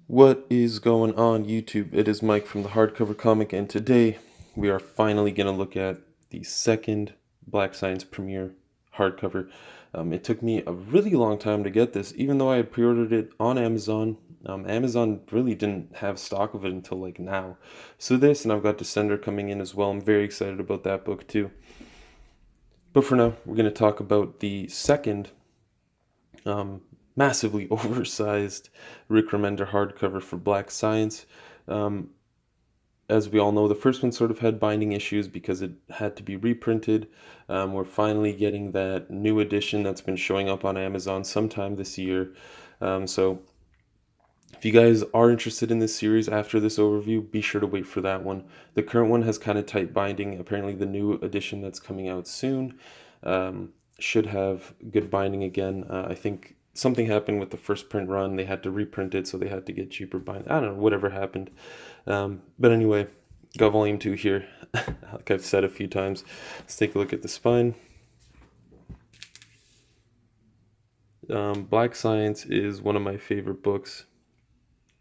What is going on, YouTube? It is Mike from the Hardcover Comic, and today we are finally going to look at the second Black Science Premiere hardcover. It took me a really long time to get this, even though I had pre-ordered it on Amazon. Amazon really didn't have stock of it until like now. So this, and I've got Descender coming in as well. I'm very excited about that book too. But for now, we're going to talk about the second um, massively oversized Rick Remender hardcover for Black Science. Um, as we all know, the first one sort of had binding issues because it had to be reprinted. We're finally getting that new edition that's been showing up on Amazon sometime this year. So if you guys are interested in this series after this overview, be sure to wait for that one. The current one has kind of tight binding. Apparently the new edition that's coming out soon should have good binding again. I think something happened with the first print run. They had to reprint it, so they had to get cheaper binding. I don't know, whatever happened. But anyway, got volume 2 here. Like I've said a few times. Let's take a look at the spine. Black Science is one of my favorite books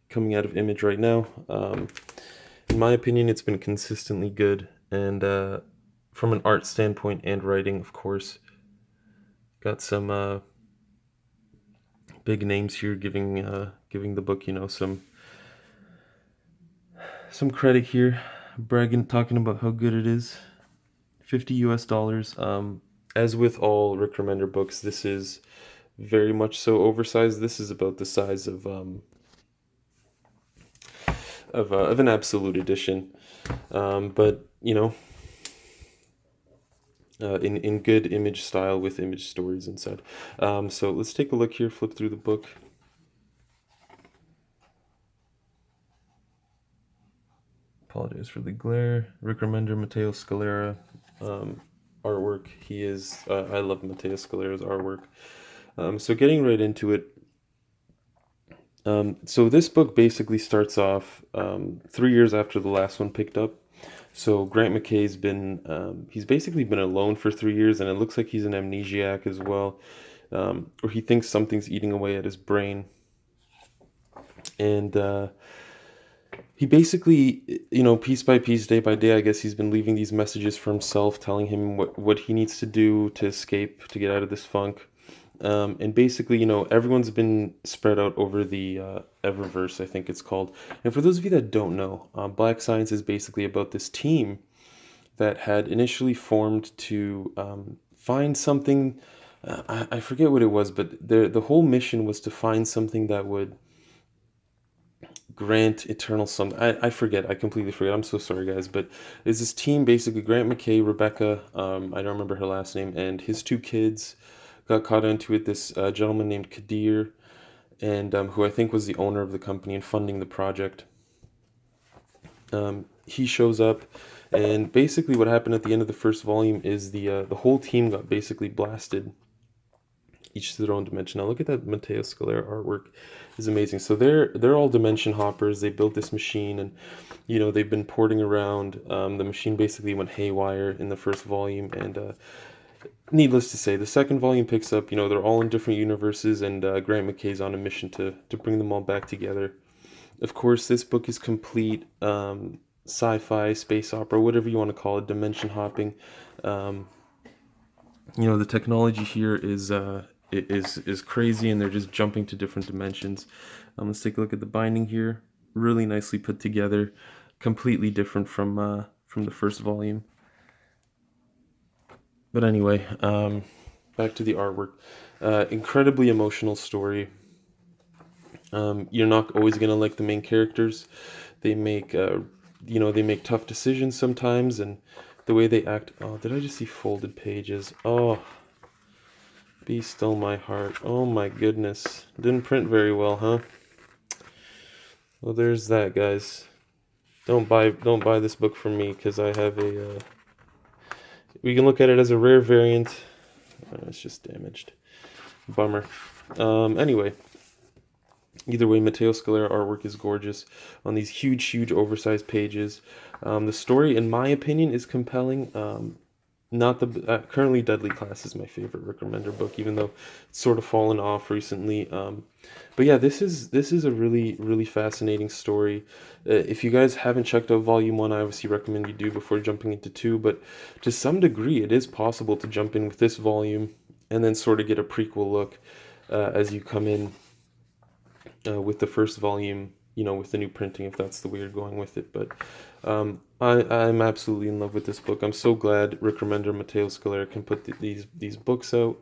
coming out of Image right now. In my opinion, it's been consistently good, and from an art standpoint and writing, of course, got some big names here giving the book, some credit here, bragging, talking about how good it is. $50 US. As with all Rick Remender books, this is very much so oversized. This is about the size of an absolute edition, but in good Image style with Image stories inside. So let's take a look here. Flip through the book. Apologize for the glare. Rick Remender, Matteo Scallera, artwork. I love Matteo Scalera's artwork. So getting right into it. So this book basically starts off 3 years after the last one picked up. So Grant McKay's he's basically been alone for 3 years, and it looks like he's an amnesiac as well, or he thinks something's eating away at his brain. And he basically, piece by piece, day by day, I guess he's been leaving these messages for himself, telling him what he needs to do to escape, to get out of this funk. And basically, everyone's been spread out over the Eververse, I think it's called. And for those of you that don't know, Black Science is basically about this team that had initially formed to find something. I forget what it was, but the whole mission was to find something that would grant eternal something. I forget. I completely forget. I'm so sorry, guys. But it's this team, basically, Grant McKay, Rebecca, I don't remember her last name, and his two kids got caught into it. This gentleman named Kadir, and who I think was the owner of the company and funding the project. He shows up, and basically what happened at the end of the first volume is the whole team got basically blasted, each to their own dimension. Now look at that Matteo Scalera artwork, is amazing. So they're all dimension hoppers. They built this machine, and they've been porting around. The machine basically went haywire in the first volume, and needless to say, the second volume picks up. They're all in different universes, and Grant McKay's on a mission to bring them all back together. Of course, this book is complete sci-fi, space opera, whatever you want to call it, dimension hopping. The technology here is crazy, and they're just jumping to different dimensions. Let's take a look at the binding here. Really nicely put together, completely different from the first volume. But anyway, back to the artwork. Incredibly emotional story. You're not always gonna like the main characters. They make they make tough decisions sometimes, and the way they act. Oh, did I just see folded pages? Oh, be still my heart. Oh my goodness, didn't print very well, huh? Well, there's that, guys. Don't buy this book from me, because I have a. We can look at it as a rare variant. It's just damaged. Bummer. Anyway. Either way, Matteo Scalera artwork is gorgeous on these huge, oversized pages. The story, in my opinion, is compelling. Not the currently Deadly Class is my favorite Rick Remender book, even though it's sort of fallen off recently. But yeah, this is a really fascinating story. If you guys haven't checked out Volume One, I obviously recommend you do before jumping into two. But to some degree, it is possible to jump in with this volume and then sort of get a prequel look as you come in with the first volume, with the new printing, if that's the way you're going with it. But I'm absolutely in love with this book. I'm so glad Rick Remender and Matteo Scallera can put these books out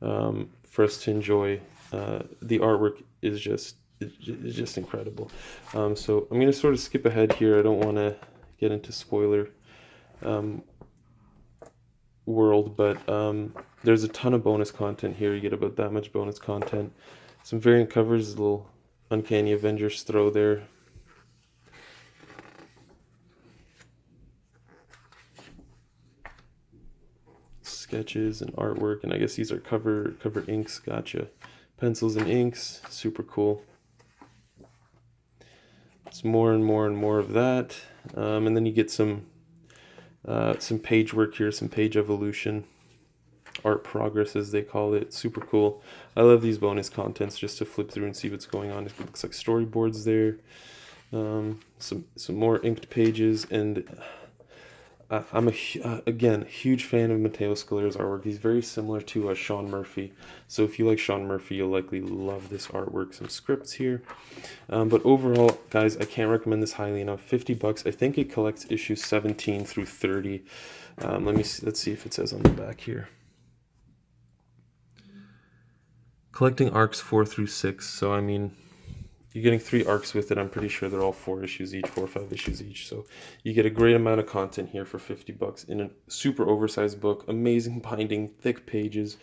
for us to enjoy. The artwork is just incredible. So I'm gonna sort of skip ahead here. I don't want to get into spoiler um, world, but there's a ton of bonus content here. You get about that much bonus content. Some variant covers, a little Uncanny Avengers throw there. Sketches and artwork, and I guess these are cover inks. Gotcha. Pencils and inks, super cool. It's more and more and more of that, and then you get some page work here, some page evolution, art progress as they call it. Super cool. I love these bonus contents just to flip through and see what's going on. It looks like storyboards there. Some more inked pages, and I'm again huge fan of Matteo Scalera's artwork. He's very similar to Sean Murphy, so if you like Sean Murphy, you'll likely love this artwork. Some scripts here, but overall, guys, I can't recommend this highly enough. $50. I think it collects issues 17 through 30. Let's see if it says on the back here. Collecting arcs 4 through 6. So I mean, you're getting 3 arcs with it. I'm pretty sure they're all 4 issues each, 4 or 5 issues each. So you get a great amount of content here for $50 in a super oversized book. Amazing binding, thick pages.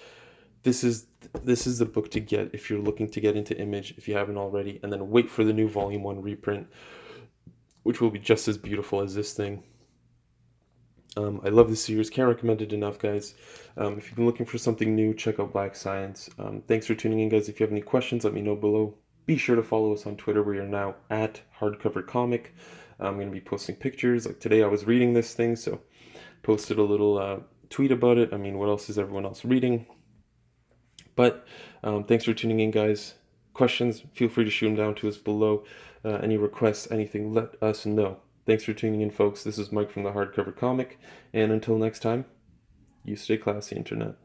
This is the book to get if you're looking to get into Image, if you haven't already, and then wait for the new Volume 1 reprint, which will be just as beautiful as this thing. I love this series. Can't recommend it enough, guys. If you've been looking for something new, check out Black Science. Thanks for tuning in, guys. If you have any questions, let me know below. Be sure to follow us on Twitter. We are now at Hardcover Comic. I'm going to be posting pictures. Like today, I was reading this thing, so posted a little tweet about it. I mean, what else is everyone else reading? But thanks for tuning in, guys. Questions, feel free to shoot them down to us below. Any requests, anything, let us know. Thanks for tuning in, folks. This is Mike from the Hardcover Comic, and until next time, you stay classy, Internet.